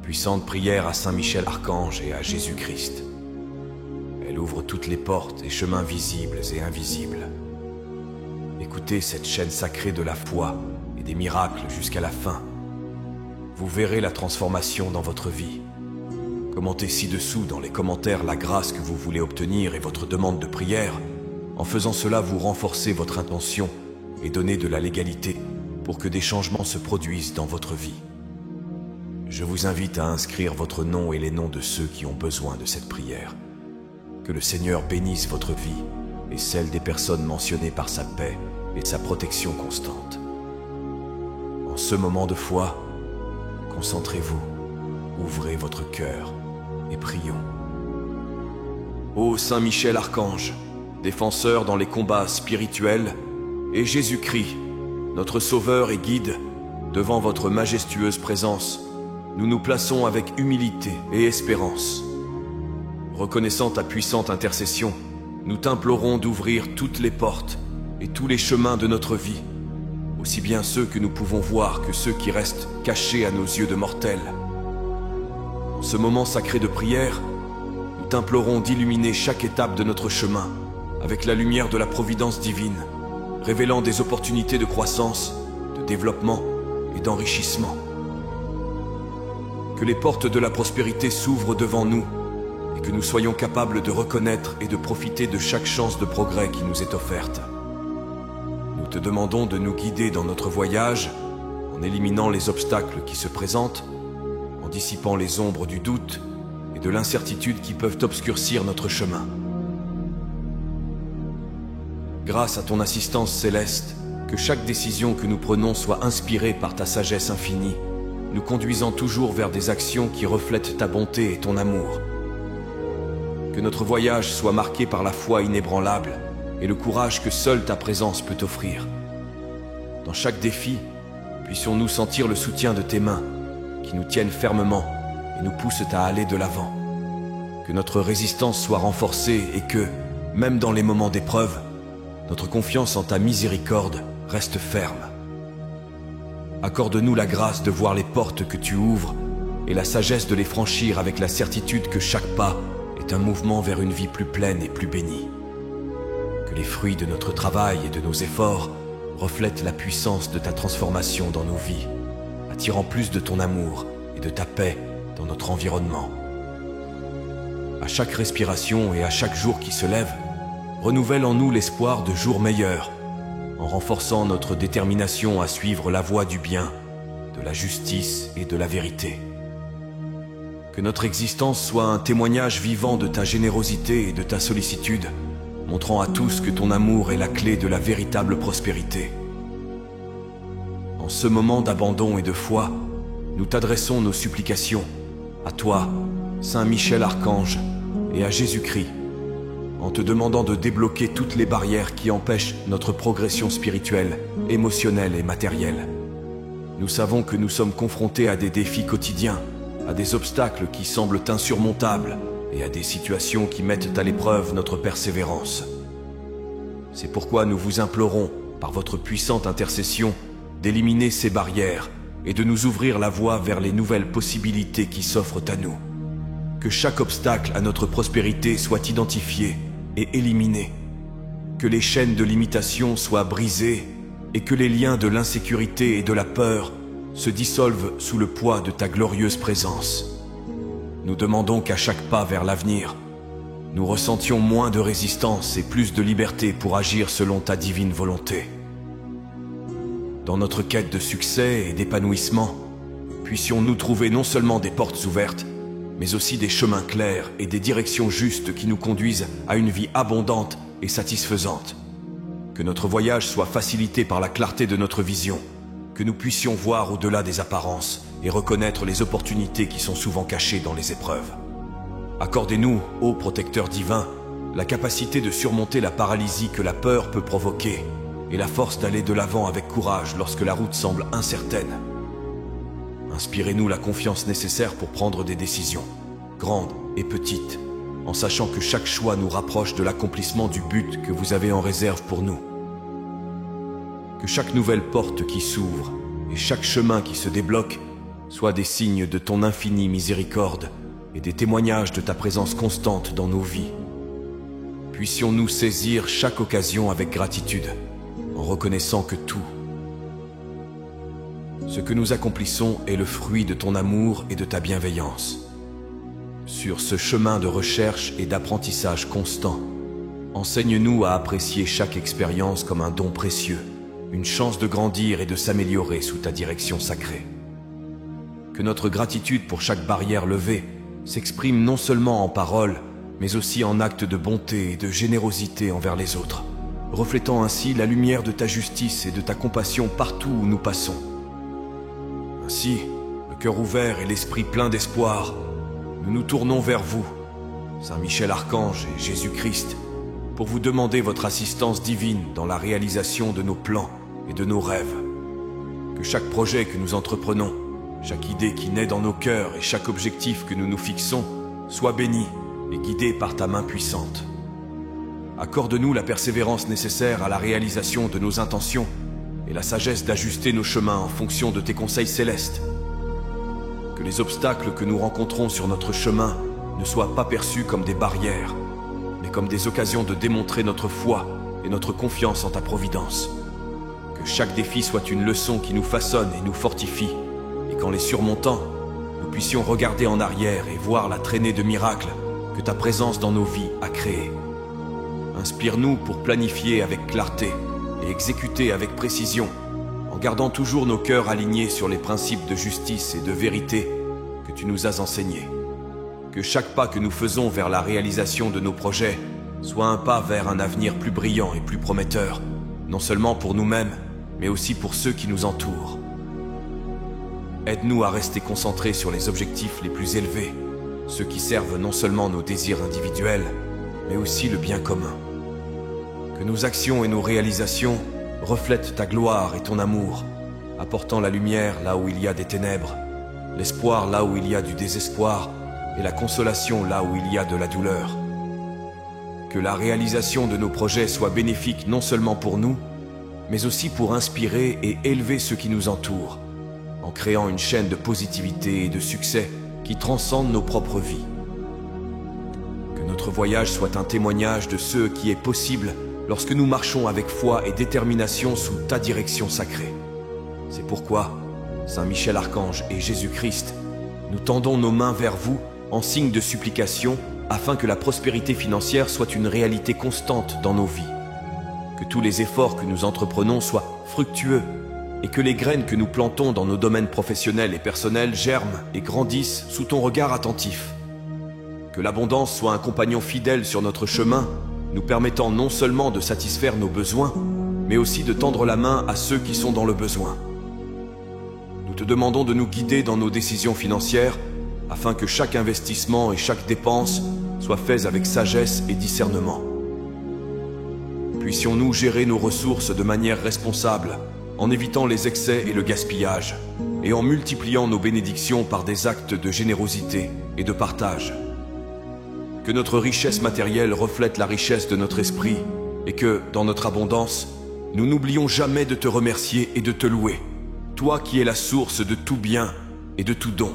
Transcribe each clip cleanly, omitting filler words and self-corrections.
Puissante prière à Saint Michel Archange et à Jésus-Christ. Elle ouvre toutes les portes et chemins visibles et invisibles. Écoutez cette chaîne sacrée de la foi et des miracles jusqu'à la fin. Vous verrez la transformation dans votre vie. Commentez ci-dessous dans les commentaires la grâce que vous voulez obtenir et votre demande de prière. En faisant cela, vous renforcez votre intention et donnez de la légalité pour que des changements se produisent dans votre vie. Je vous invite à inscrire votre nom et les noms de ceux qui ont besoin de cette prière. Que le Seigneur bénisse votre vie et celle des personnes mentionnées par sa paix et sa protection constante. En ce moment de foi, concentrez-vous, ouvrez votre cœur et prions. Ô Saint Michel Archange, défenseur dans les combats spirituels, et Jésus-Christ, notre Sauveur et Guide, devant votre majestueuse présence, nous nous plaçons avec humilité et espérance. Reconnaissant ta puissante intercession, nous t'implorons d'ouvrir toutes les portes et tous les chemins de notre vie, aussi bien ceux que nous pouvons voir que ceux qui restent cachés à nos yeux de mortels. En ce moment sacré de prière, nous t'implorons d'illuminer chaque étape de notre chemin avec la lumière de la providence divine, révélant des opportunités de croissance, de développement et d'enrichissement. Que les portes de la prospérité s'ouvrent devant nous et que nous soyons capables de reconnaître et de profiter de chaque chance de progrès qui nous est offerte. Nous te demandons de nous guider dans notre voyage en éliminant les obstacles qui se présentent, en dissipant les ombres du doute et de l'incertitude qui peuvent obscurcir notre chemin. Grâce à ton assistance céleste, que chaque décision que nous prenons soit inspirée par ta sagesse infinie, nous conduisant toujours vers des actions qui reflètent ta bonté et ton amour. Que notre voyage soit marqué par la foi inébranlable et le courage que seule ta présence peut offrir. Dans chaque défi, puissions-nous sentir le soutien de tes mains, qui nous tiennent fermement et nous poussent à aller de l'avant. Que notre résistance soit renforcée et que, même dans les moments d'épreuve, notre confiance en ta miséricorde reste ferme. Accorde-nous la grâce de voir les portes que tu ouvres et la sagesse de les franchir avec la certitude que chaque pas est un mouvement vers une vie plus pleine et plus bénie. Que les fruits de notre travail et de nos efforts reflètent la puissance de ta transformation dans nos vies, attirant plus de ton amour et de ta paix dans notre environnement. À chaque respiration et à chaque jour qui se lève, renouvelle en nous l'espoir de jours meilleurs, en renforçant notre détermination à suivre la voie du bien, de la justice et de la vérité. Que notre existence soit un témoignage vivant de ta générosité et de ta sollicitude, montrant à tous que ton amour est la clé de la véritable prospérité. En ce moment d'abandon et de foi, nous t'adressons nos supplications, à toi, Saint Michel Archange, et à Jésus-Christ, en te demandant de débloquer toutes les barrières qui empêchent notre progression spirituelle, émotionnelle et matérielle. Nous savons que nous sommes confrontés à des défis quotidiens, à des obstacles qui semblent insurmontables et à des situations qui mettent à l'épreuve notre persévérance. C'est pourquoi nous vous implorons, par votre puissante intercession, d'éliminer ces barrières et de nous ouvrir la voie vers les nouvelles possibilités qui s'offrent à nous. Que chaque obstacle à notre prospérité soit identifié et éliminé. Que les chaînes de limitation soient brisées et que les liens de l'insécurité et de la peur se dissolvent sous le poids de ta glorieuse présence. Nous demandons qu'à chaque pas vers l'avenir, nous ressentions moins de résistance et plus de liberté pour agir selon ta divine volonté. Dans notre quête de succès et d'épanouissement, puissions-nous trouver non seulement des portes ouvertes, mais aussi des chemins clairs et des directions justes qui nous conduisent à une vie abondante et satisfaisante. Que notre voyage soit facilité par la clarté de notre vision, que nous puissions voir au-delà des apparences et reconnaître les opportunités qui sont souvent cachées dans les épreuves. Accordez-nous, ô protecteur divin, la capacité de surmonter la paralysie que la peur peut provoquer et la force d'aller de l'avant avec courage lorsque la route semble incertaine. Inspirez-nous la confiance nécessaire pour prendre des décisions, grandes et petites, en sachant que chaque choix nous rapproche de l'accomplissement du but que vous avez en réserve pour nous. Que chaque nouvelle porte qui s'ouvre et chaque chemin qui se débloque soient des signes de ton infinie miséricorde et des témoignages de ta présence constante dans nos vies. Puissions-nous saisir chaque occasion avec gratitude, en reconnaissant que tout, ce que nous accomplissons est le fruit de ton amour et de ta bienveillance. Sur ce chemin de recherche et d'apprentissage constant, enseigne-nous à apprécier chaque expérience comme un don précieux, une chance de grandir et de s'améliorer sous ta direction sacrée. Que notre gratitude pour chaque barrière levée s'exprime non seulement en paroles, mais aussi en actes de bonté et de générosité envers les autres, reflétant ainsi la lumière de ta justice et de ta compassion partout où nous passons. Ainsi, le cœur ouvert et l'esprit plein d'espoir, nous nous tournons vers vous, Saint Michel Archange et Jésus-Christ, pour vous demander votre assistance divine dans la réalisation de nos plans et de nos rêves. Que chaque projet que nous entreprenons, chaque idée qui naît dans nos cœurs et chaque objectif que nous nous fixons soit béni et guidé par ta main puissante. Accorde-nous la persévérance nécessaire à la réalisation de nos intentions et la sagesse d'ajuster nos chemins en fonction de tes conseils célestes. Que les obstacles que nous rencontrons sur notre chemin ne soient pas perçus comme des barrières, mais comme des occasions de démontrer notre foi et notre confiance en ta providence. Que chaque défi soit une leçon qui nous façonne et nous fortifie, et qu'en les surmontant, nous puissions regarder en arrière et voir la traînée de miracles que ta présence dans nos vies a créée. Inspire-nous pour planifier avec clarté et exécuter avec précision, en gardant toujours nos cœurs alignés sur les principes de justice et de vérité que tu nous as enseignés. Que chaque pas que nous faisons vers la réalisation de nos projets soit un pas vers un avenir plus brillant et plus prometteur, non seulement pour nous-mêmes, mais aussi pour ceux qui nous entourent. Aide-nous à rester concentrés sur les objectifs les plus élevés, ceux qui servent non seulement nos désirs individuels, mais aussi le bien commun. Que nos actions et nos réalisations reflètent ta gloire et ton amour, apportant la lumière là où il y a des ténèbres, l'espoir là où il y a du désespoir et la consolation là où il y a de la douleur. Que la réalisation de nos projets soit bénéfique non seulement pour nous, mais aussi pour inspirer et élever ceux qui nous entourent, en créant une chaîne de positivité et de succès qui transcende nos propres vies. Que notre voyage soit un témoignage de ce qui est possible lorsque nous marchons avec foi et détermination sous ta direction sacrée. C'est pourquoi, Saint Michel Archange et Jésus-Christ, nous tendons nos mains vers vous en signe de supplication afin que la prospérité financière soit une réalité constante dans nos vies. Que tous les efforts que nous entreprenons soient fructueux et que les graines que nous plantons dans nos domaines professionnels et personnels germent et grandissent sous ton regard attentif. Que l'abondance soit un compagnon fidèle sur notre chemin, nous permettant non seulement de satisfaire nos besoins, mais aussi de tendre la main à ceux qui sont dans le besoin. Nous te demandons de nous guider dans nos décisions financières, afin que chaque investissement et chaque dépense soient faits avec sagesse et discernement. Puissions-nous gérer nos ressources de manière responsable, en évitant les excès et le gaspillage, et en multipliant nos bénédictions par des actes de générosité et de partage. Que notre richesse matérielle reflète la richesse de notre esprit, et que, dans notre abondance, nous n'oublions jamais de te remercier et de te louer, toi qui es la source de tout bien et de tout don.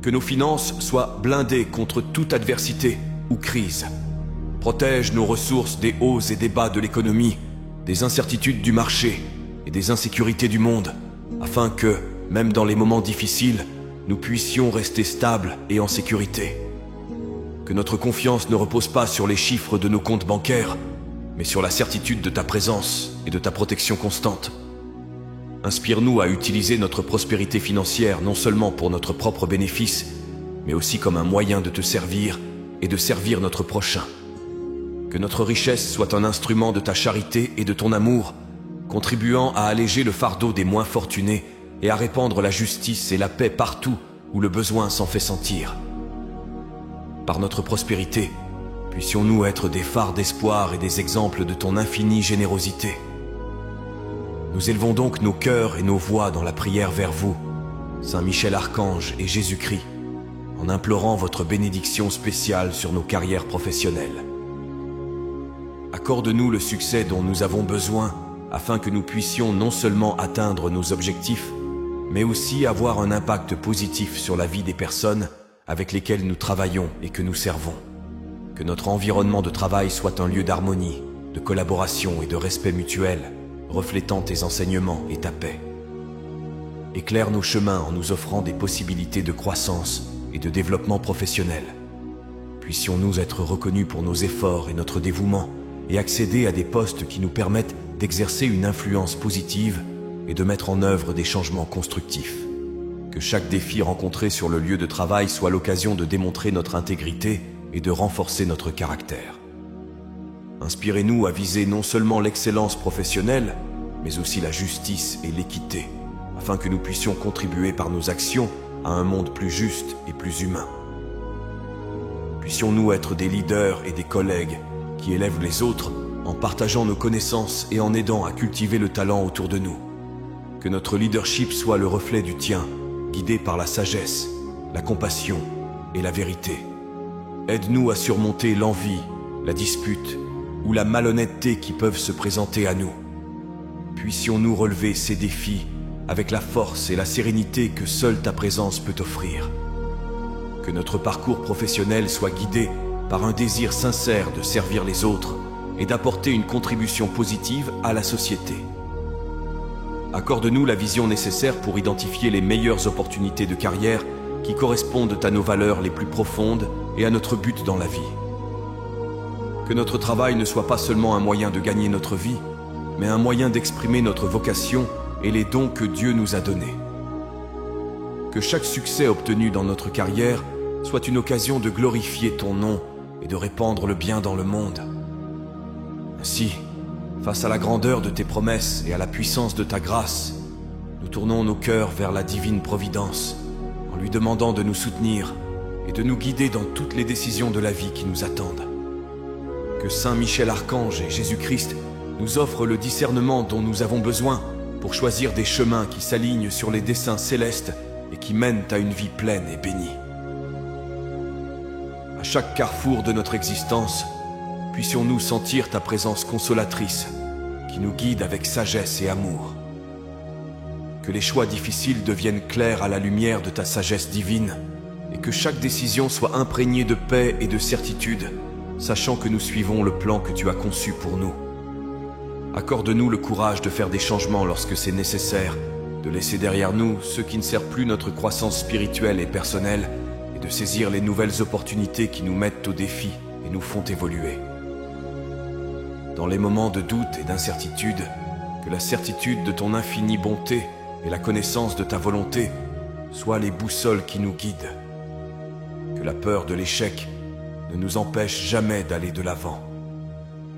Que nos finances soient blindées contre toute adversité ou crise. Protège nos ressources des hauts et des bas de l'économie, des incertitudes du marché et des insécurités du monde, afin que, même dans les moments difficiles, nous puissions rester stables et en sécurité. Que notre confiance ne repose pas sur les chiffres de nos comptes bancaires, mais sur la certitude de ta présence et de ta protection constante. Inspire-nous à utiliser notre prospérité financière non seulement pour notre propre bénéfice, mais aussi comme un moyen de te servir et de servir notre prochain. Que notre richesse soit un instrument de ta charité et de ton amour, contribuant à alléger le fardeau des moins fortunés et à répandre la justice et la paix partout où le besoin s'en fait sentir. Par notre prospérité, puissions-nous être des phares d'espoir et des exemples de ton infinie générosité. Nous élevons donc nos cœurs et nos voix dans la prière vers vous, Saint Michel Archange et Jésus-Christ, en implorant votre bénédiction spéciale sur nos carrières professionnelles. Accorde-nous le succès dont nous avons besoin, afin que nous puissions non seulement atteindre nos objectifs, mais aussi avoir un impact positif sur la vie des personnes avec lesquelles nous travaillons et que nous servons. Que notre environnement de travail soit un lieu d'harmonie, de collaboration et de respect mutuel, reflétant tes enseignements et ta paix. Éclaire nos chemins en nous offrant des possibilités de croissance et de développement professionnel. Puissions-nous être reconnus pour nos efforts et notre dévouement et accéder à des postes qui nous permettent d'exercer une influence positive et de mettre en œuvre des changements constructifs. Que chaque défi rencontré sur le lieu de travail soit l'occasion de démontrer notre intégrité et de renforcer notre caractère. Inspirez-nous à viser non seulement l'excellence professionnelle, mais aussi la justice et l'équité, afin que nous puissions contribuer par nos actions à un monde plus juste et plus humain. Puissions-nous être des leaders et des collègues qui élèvent les autres en partageant nos connaissances et en aidant à cultiver le talent autour de nous. Que notre leadership soit le reflet du tien, guidé par la sagesse, la compassion et la vérité. Aide-nous à surmonter l'envie, la dispute ou la malhonnêteté qui peuvent se présenter à nous. Puissions-nous relever ces défis avec la force et la sérénité que seule ta présence peut offrir. Que notre parcours professionnel soit guidé par un désir sincère de servir les autres et d'apporter une contribution positive à la société. Accorde-nous la vision nécessaire pour identifier les meilleures opportunités de carrière qui correspondent à nos valeurs les plus profondes et à notre but dans la vie. Que notre travail ne soit pas seulement un moyen de gagner notre vie, mais un moyen d'exprimer notre vocation et les dons que Dieu nous a donnés. Que chaque succès obtenu dans notre carrière soit une occasion de glorifier ton nom et de répandre le bien dans le monde. Ainsi, face à la grandeur de tes promesses et à la puissance de ta grâce, nous tournons nos cœurs vers la divine providence, en lui demandant de nous soutenir et de nous guider dans toutes les décisions de la vie qui nous attendent. Que Saint Michel Archange et Jésus-Christ nous offrent le discernement dont nous avons besoin pour choisir des chemins qui s'alignent sur les desseins célestes et qui mènent à une vie pleine et bénie. À chaque carrefour de notre existence, puissions-nous sentir ta présence consolatrice qui nous guide avec sagesse et amour. Que les choix difficiles deviennent clairs à la lumière de ta sagesse divine et que chaque décision soit imprégnée de paix et de certitude, sachant que nous suivons le plan que tu as conçu pour nous. Accorde-nous le courage de faire des changements lorsque c'est nécessaire, de laisser derrière nous ce qui ne sert plus notre croissance spirituelle et personnelle et de saisir les nouvelles opportunités qui nous mettent au défi et nous font évoluer. Dans les moments de doute et d'incertitude, que la certitude de ton infinie bonté et la connaissance de ta volonté soient les boussoles qui nous guident. Que la peur de l'échec ne nous empêche jamais d'aller de l'avant.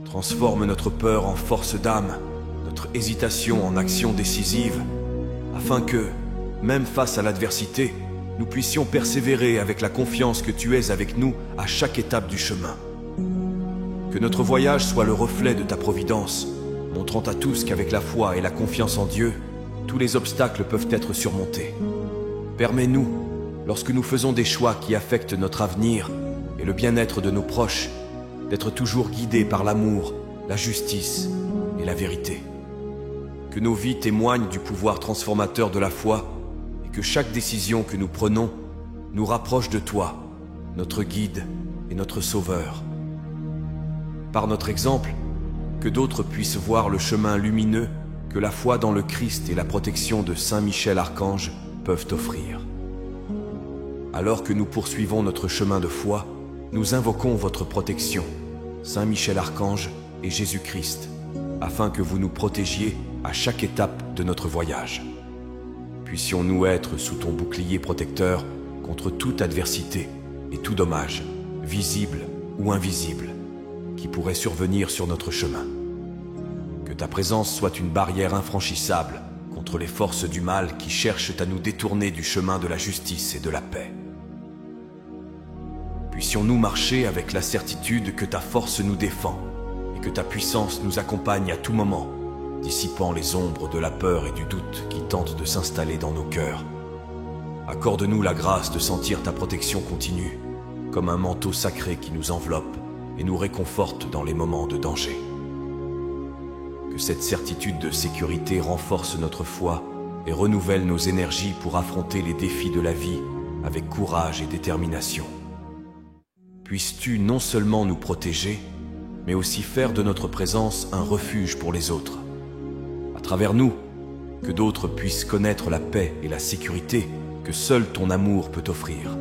Transforme notre peur en force d'âme, notre hésitation en action décisive, afin que, même face à l'adversité, nous puissions persévérer avec la confiance que tu es avec nous à chaque étape du chemin. Que notre voyage soit le reflet de ta providence, montrant à tous qu'avec la foi et la confiance en Dieu, tous les obstacles peuvent être surmontés. Permets-nous, lorsque nous faisons des choix qui affectent notre avenir et le bien-être de nos proches, d'être toujours guidés par l'amour, la justice et la vérité. Que nos vies témoignent du pouvoir transformateur de la foi et que chaque décision que nous prenons nous rapproche de toi, notre guide et notre sauveur. Par notre exemple, que d'autres puissent voir le chemin lumineux que la foi dans le Christ et la protection de Saint Michel Archange peuvent offrir. Alors que nous poursuivons notre chemin de foi, nous invoquons votre protection, Saint Michel Archange et Jésus-Christ, afin que vous nous protégiez à chaque étape de notre voyage. Puissions-nous être sous ton bouclier protecteur contre toute adversité et tout dommage, visible ou invisible, qui pourrait survenir sur notre chemin. Que ta présence soit une barrière infranchissable contre les forces du mal qui cherchent à nous détourner du chemin de la justice et de la paix. Puissions-nous marcher avec la certitude que ta force nous défend et que ta puissance nous accompagne à tout moment, dissipant les ombres de la peur et du doute qui tentent de s'installer dans nos cœurs. Accorde-nous la grâce de sentir ta protection continue, comme un manteau sacré qui nous enveloppe et nous réconforte dans les moments de danger. Que cette certitude de sécurité renforce notre foi et renouvelle nos énergies pour affronter les défis de la vie avec courage et détermination. Puisses-tu non seulement nous protéger, mais aussi faire de notre présence un refuge pour les autres. À travers nous, que d'autres puissent connaître la paix et la sécurité que seul ton amour peut offrir.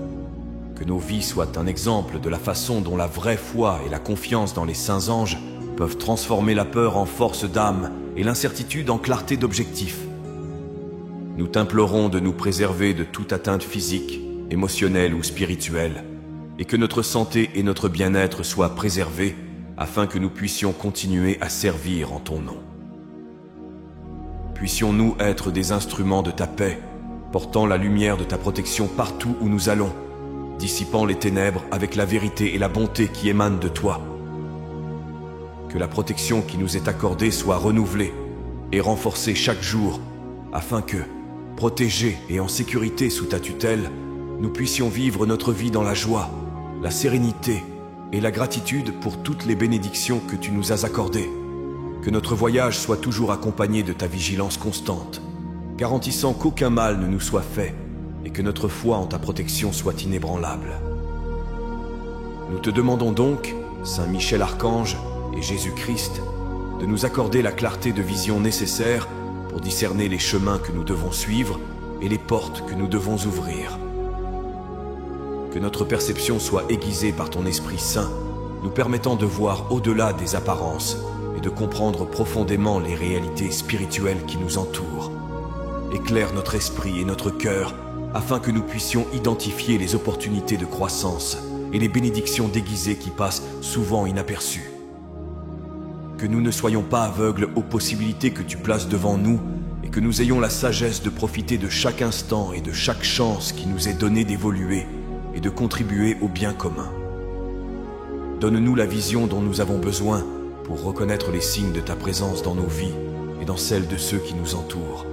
Que nos vies soient un exemple de la façon dont la vraie foi et la confiance dans les saints anges peuvent transformer la peur en force d'âme et l'incertitude en clarté d'objectif. Nous t'implorons de nous préserver de toute atteinte physique, émotionnelle ou spirituelle, et que notre santé et notre bien-être soient préservés afin que nous puissions continuer à servir en ton nom. Puissions-nous être des instruments de ta paix, portant la lumière de ta protection partout où nous allons, dissipant les ténèbres avec la vérité et la bonté qui émanent de toi. Que la protection qui nous est accordée soit renouvelée et renforcée chaque jour, afin que, protégés et en sécurité sous ta tutelle, nous puissions vivre notre vie dans la joie, la sérénité et la gratitude pour toutes les bénédictions que tu nous as accordées. Que notre voyage soit toujours accompagné de ta vigilance constante, garantissant qu'aucun mal ne nous soit fait et que notre foi en ta protection soit inébranlable. Nous te demandons donc, Saint Michel Archange et Jésus-Christ, de nous accorder la clarté de vision nécessaire pour discerner les chemins que nous devons suivre et les portes que nous devons ouvrir. Que notre perception soit aiguisée par ton Esprit Saint, nous permettant de voir au-delà des apparences et de comprendre profondément les réalités spirituelles qui nous entourent. Éclaire notre esprit et notre cœur afin que nous puissions identifier les opportunités de croissance et les bénédictions déguisées qui passent souvent inaperçues. Que nous ne soyons pas aveugles aux possibilités que tu places devant nous et que nous ayons la sagesse de profiter de chaque instant et de chaque chance qui nous est donnée d'évoluer et de contribuer au bien commun. Donne-nous la vision dont nous avons besoin pour reconnaître les signes de ta présence dans nos vies et dans celles de ceux qui nous entourent.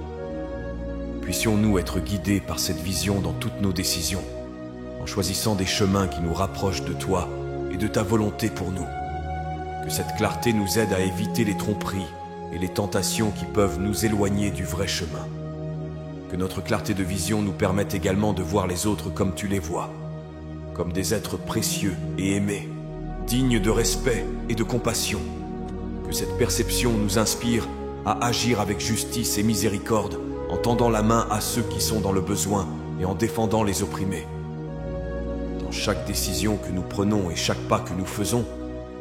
Puissions-nous être guidés par cette vision dans toutes nos décisions, en choisissant des chemins qui nous rapprochent de toi et de ta volonté pour nous. Que cette clarté nous aide à éviter les tromperies et les tentations qui peuvent nous éloigner du vrai chemin. Que notre clarté de vision nous permette également de voir les autres comme tu les vois, comme des êtres précieux et aimés, dignes de respect et de compassion. Que cette perception nous inspire à agir avec justice et miséricorde, en tendant la main à ceux qui sont dans le besoin et en défendant les opprimés. Dans chaque décision que nous prenons et chaque pas que nous faisons,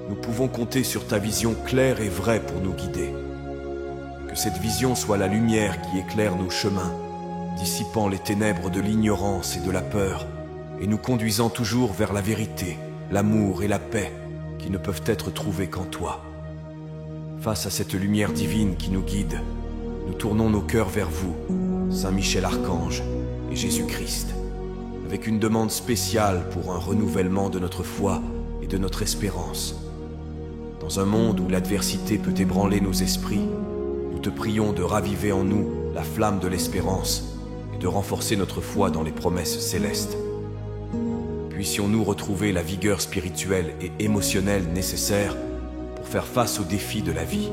nous pouvons compter sur ta vision claire et vraie pour nous guider. Que cette vision soit la lumière qui éclaire nos chemins, dissipant les ténèbres de l'ignorance et de la peur, et nous conduisant toujours vers la vérité, l'amour et la paix qui ne peuvent être trouvés qu'en toi. Face à cette lumière divine qui nous guide, nous tournons nos cœurs vers vous, Saint Michel Archange et Jésus-Christ, avec une demande spéciale pour un renouvellement de notre foi et de notre espérance. Dans un monde où l'adversité peut ébranler nos esprits, nous te prions de raviver en nous la flamme de l'espérance et de renforcer notre foi dans les promesses célestes. Puissions-nous retrouver la vigueur spirituelle et émotionnelle nécessaire pour faire face aux défis de la vie.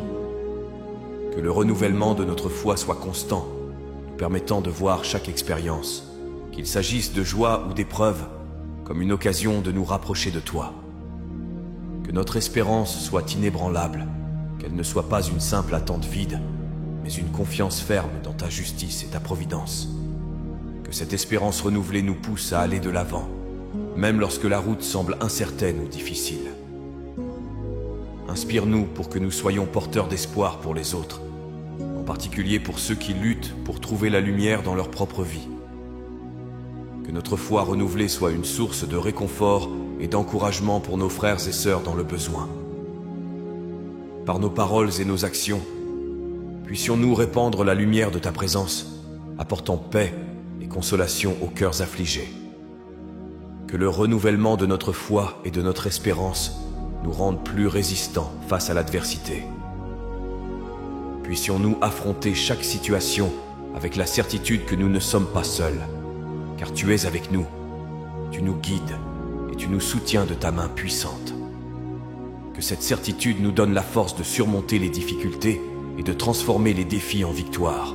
Que le renouvellement de notre foi soit constant, nous permettant de voir chaque expérience, qu'il s'agisse de joie ou d'épreuve, comme une occasion de nous rapprocher de toi. Que notre espérance soit inébranlable, qu'elle ne soit pas une simple attente vide, mais une confiance ferme dans ta justice et ta providence. Que cette espérance renouvelée nous pousse à aller de l'avant, même lorsque la route semble incertaine ou difficile. Inspire-nous pour que nous soyons porteurs d'espoir pour les autres, en particulier pour ceux qui luttent pour trouver la lumière dans leur propre vie. Que notre foi renouvelée soit une source de réconfort et d'encouragement pour nos frères et sœurs dans le besoin. Par nos paroles et nos actions, puissions-nous répandre la lumière de ta présence, apportant paix et consolation aux cœurs affligés. Que le renouvellement de notre foi et de notre espérance nous rende plus résistants face à l'adversité. Puissions-nous affronter chaque situation avec la certitude que nous ne sommes pas seuls, car tu es avec nous, tu nous guides et tu nous soutiens de ta main puissante. Que cette certitude nous donne la force de surmonter les difficultés et de transformer les défis en victoire.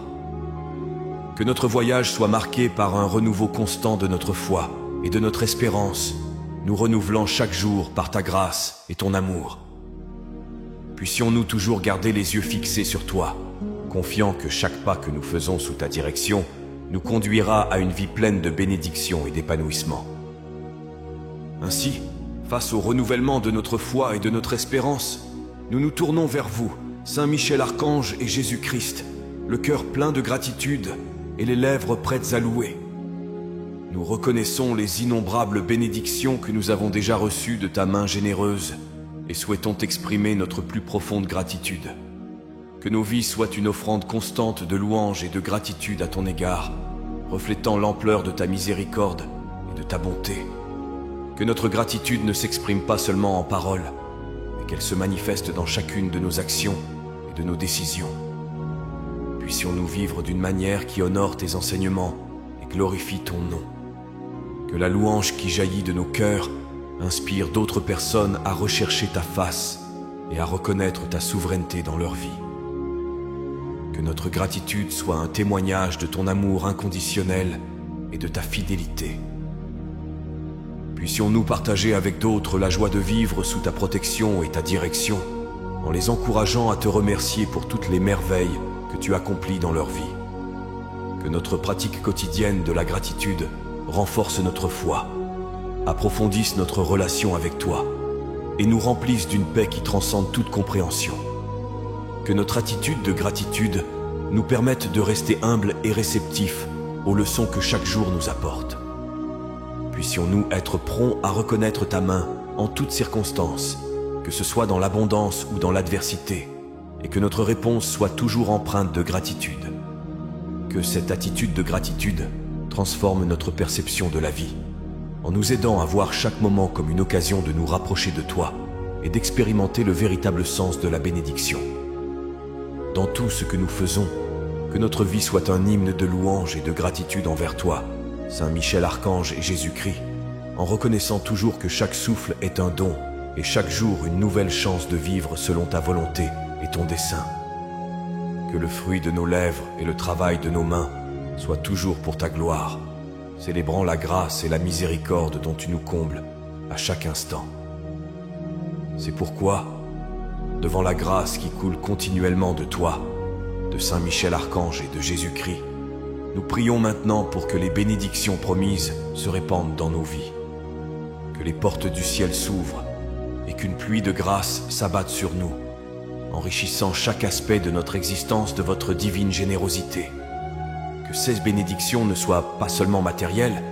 Que notre voyage soit marqué par un renouveau constant de notre foi et de notre espérance, nous renouvelant chaque jour par ta grâce et ton amour. Puissions-nous toujours garder les yeux fixés sur toi, confiant que chaque pas que nous faisons sous ta direction nous conduira à une vie pleine de bénédictions et d'épanouissement. Ainsi, face au renouvellement de notre foi et de notre espérance, nous nous tournons vers vous, Saint Michel Archange et Jésus-Christ, le cœur plein de gratitude et les lèvres prêtes à louer. Nous reconnaissons les innombrables bénédictions que nous avons déjà reçues de ta main généreuse et souhaitons t'exprimer notre plus profonde gratitude. Que nos vies soient une offrande constante de louange et de gratitude à ton égard, reflétant l'ampleur de ta miséricorde et de ta bonté. Que notre gratitude ne s'exprime pas seulement en paroles, mais qu'elle se manifeste dans chacune de nos actions et de nos décisions. Puissions-nous vivre d'une manière qui honore tes enseignements et glorifie ton nom. Que la louange qui jaillit de nos cœurs inspire d'autres personnes à rechercher ta face et à reconnaître ta souveraineté dans leur vie. Que notre gratitude soit un témoignage de ton amour inconditionnel et de ta fidélité. Puissions-nous partager avec d'autres la joie de vivre sous ta protection et ta direction, en les encourageant à te remercier pour toutes les merveilles que tu accomplis dans leur vie. Que notre pratique quotidienne de la gratitude renforce notre foi, approfondisse notre relation avec toi et nous remplisse d'une paix qui transcende toute compréhension. Que notre attitude de gratitude nous permette de rester humbles et réceptifs aux leçons que chaque jour nous apporte. Puissions-nous être prompts à reconnaître ta main en toutes circonstances, que ce soit dans l'abondance ou dans l'adversité, et que notre réponse soit toujours empreinte de gratitude. Que cette attitude de gratitude transforme notre perception de la vie, en nous aidant à voir chaque moment comme une occasion de nous rapprocher de toi et d'expérimenter le véritable sens de la bénédiction. Dans tout ce que nous faisons, que notre vie soit un hymne de louange et de gratitude envers toi, Saint Michel Archange et Jésus-Christ, en reconnaissant toujours que chaque souffle est un don et chaque jour une nouvelle chance de vivre selon ta volonté et ton dessein. Que le fruit de nos lèvres et le travail de nos mains soient toujours pour ta gloire, célébrant la grâce et la miséricorde dont tu nous combles à chaque instant. C'est pourquoi, devant la grâce qui coule continuellement de toi, de Saint Michel Archange et de Jésus-Christ, nous prions maintenant pour que les bénédictions promises se répandent dans nos vies, que les portes du ciel s'ouvrent et qu'une pluie de grâce s'abatte sur nous, enrichissant chaque aspect de notre existence de votre divine générosité. Que ces bénédictions ne soient pas seulement matérielles,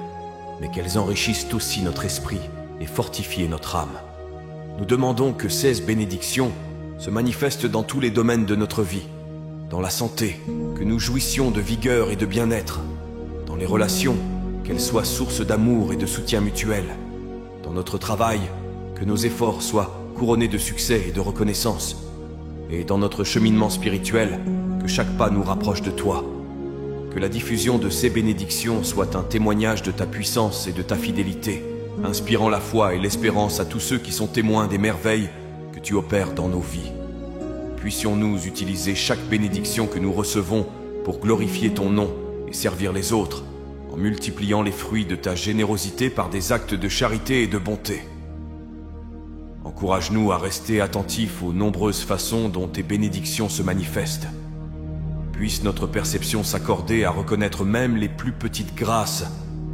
mais qu'elles enrichissent aussi notre esprit et fortifient notre âme. Nous demandons que ces bénédictions se manifestent dans tous les domaines de notre vie, dans la santé, que nous jouissions de vigueur et de bien-être, dans les relations, qu'elles soient source d'amour et de soutien mutuel, dans notre travail, que nos efforts soient couronnés de succès et de reconnaissance, et dans notre cheminement spirituel, que chaque pas nous rapproche de toi. Que la diffusion de ces bénédictions soit un témoignage de ta puissance et de ta fidélité, inspirant la foi et l'espérance à tous ceux qui sont témoins des merveilles que tu opères dans nos vies. Puissions-nous utiliser chaque bénédiction que nous recevons pour glorifier ton nom et servir les autres, en multipliant les fruits de ta générosité par des actes de charité et de bonté. Encourage-nous à rester attentifs aux nombreuses façons dont tes bénédictions se manifestent. Puisse notre perception s'accorder à reconnaître même les plus petites grâces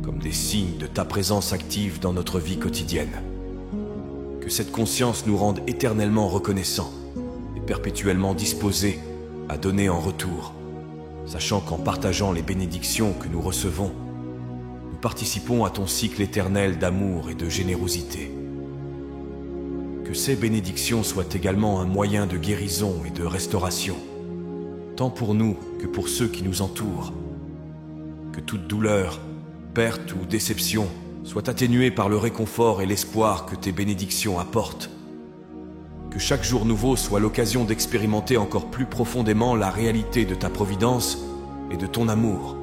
comme des signes de ta présence active dans notre vie quotidienne. Que cette conscience nous rende éternellement reconnaissants et perpétuellement disposés à donner en retour, sachant qu'en partageant les bénédictions que nous recevons, nous participons à ton cycle éternel d'amour et de générosité. Que ces bénédictions soient également un moyen de guérison et de restauration, tant pour nous que pour ceux qui nous entourent. Que toute douleur, perte ou déception soit atténuée par le réconfort et l'espoir que tes bénédictions apportent. Que chaque jour nouveau soit l'occasion d'expérimenter encore plus profondément la réalité de ta providence et de ton amour.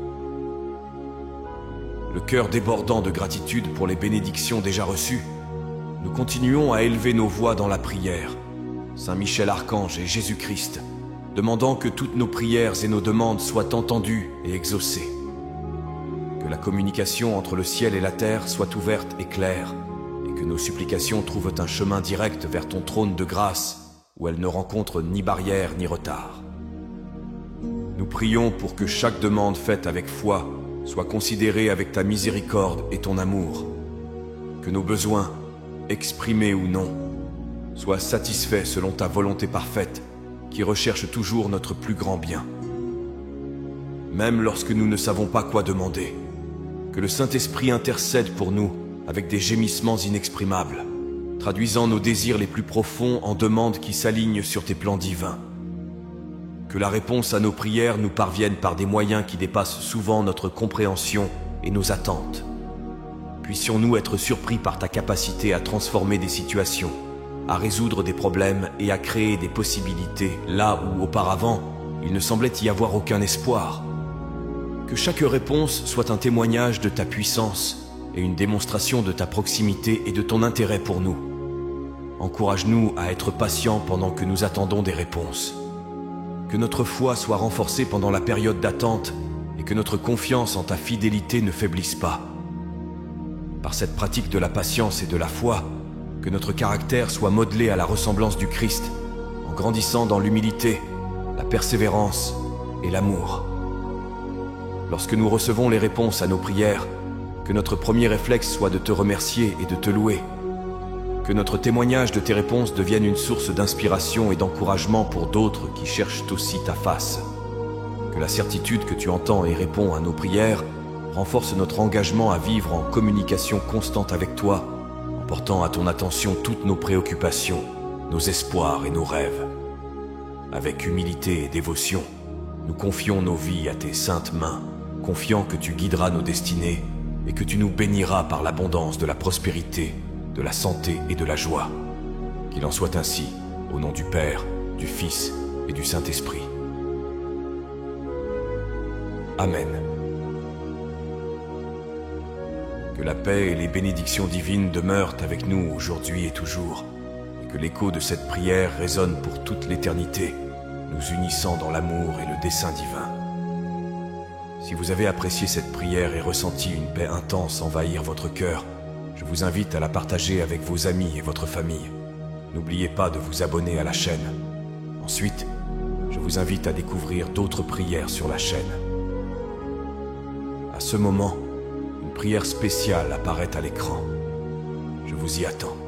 Le cœur débordant de gratitude pour les bénédictions déjà reçues, nous continuons à élever nos voix dans la prière, Saint Michel Archange et Jésus-Christ, demandant que toutes nos prières et nos demandes soient entendues et exaucées. la communication entre le ciel et la terre soit ouverte et claire, et que nos supplications trouvent un chemin direct vers ton trône de grâce, où elles ne rencontrent ni barrière ni retard. Nous prions pour que chaque demande faite avec foi soit considérée avec ta miséricorde et ton amour, que nos besoins, exprimés ou non, soient satisfaits selon ta volonté parfaite, qui recherche toujours notre plus grand bien. Même lorsque nous ne savons pas quoi demander, que le Saint-Esprit intercède pour nous avec des gémissements inexprimables, traduisant nos désirs les plus profonds en demandes qui s'alignent sur tes plans divins. Que la réponse à nos prières nous parvienne par des moyens qui dépassent souvent notre compréhension et nos attentes. Puissions-nous être surpris par ta capacité à transformer des situations, à résoudre des problèmes et à créer des possibilités là où auparavant il ne semblait y avoir aucun espoir. Que chaque réponse soit un témoignage de ta puissance et une démonstration de ta proximité et de ton intérêt pour nous. Encourage-nous à être patients pendant que nous attendons des réponses. Que notre foi soit renforcée pendant la période d'attente et que notre confiance en ta fidélité ne faiblisse pas. Par cette pratique de la patience et de la foi, que notre caractère soit modelé à la ressemblance du Christ, en grandissant dans l'humilité, la persévérance et l'amour. Lorsque nous recevons les réponses à nos prières, que notre premier réflexe soit de te remercier et de te louer. Que notre témoignage de tes réponses devienne une source d'inspiration et d'encouragement pour d'autres qui cherchent aussi ta face. Que la certitude que tu entends et réponds à nos prières renforce notre engagement à vivre en communication constante avec toi, en portant à ton attention toutes nos préoccupations, nos espoirs et nos rêves. Avec humilité et dévotion, nous confions nos vies à tes saintes mains, confiant que tu guideras nos destinées et que tu nous béniras par l'abondance de la prospérité, de la santé et de la joie. Qu'il en soit ainsi, au nom du Père, du Fils et du Saint-Esprit. Amen. Que la paix et les bénédictions divines demeurent avec nous aujourd'hui et toujours, et que l'écho de cette prière résonne pour toute l'éternité, nous unissant dans l'amour et le dessein divin. Si vous avez apprécié cette prière et ressenti une paix intense envahir votre cœur, je vous invite à la partager avec vos amis et votre famille. N'oubliez pas de vous abonner à la chaîne. Ensuite, je vous invite à découvrir d'autres prières sur la chaîne. À ce moment, une prière spéciale apparaît à l'écran. Je vous y attends.